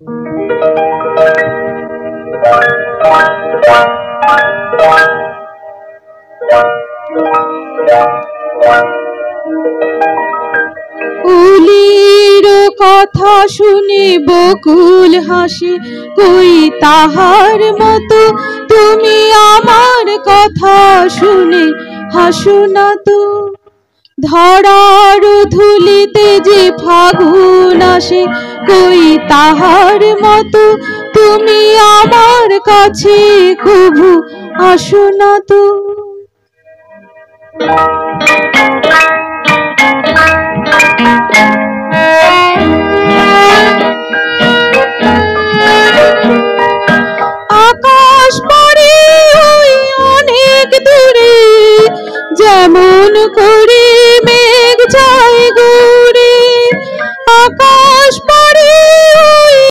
উলির কথা শুনে বকুল হাসে, কই তাহার মতো তুমি আমার কথা শুনে হাসো না তো। ধরার ধুলিতে যে ফাগুন আসে, কই তাহার মতো তুমি আমার কাছে কভু আসো না তো। আকাশ পারে ওই অনেক দূরে, যেমন করে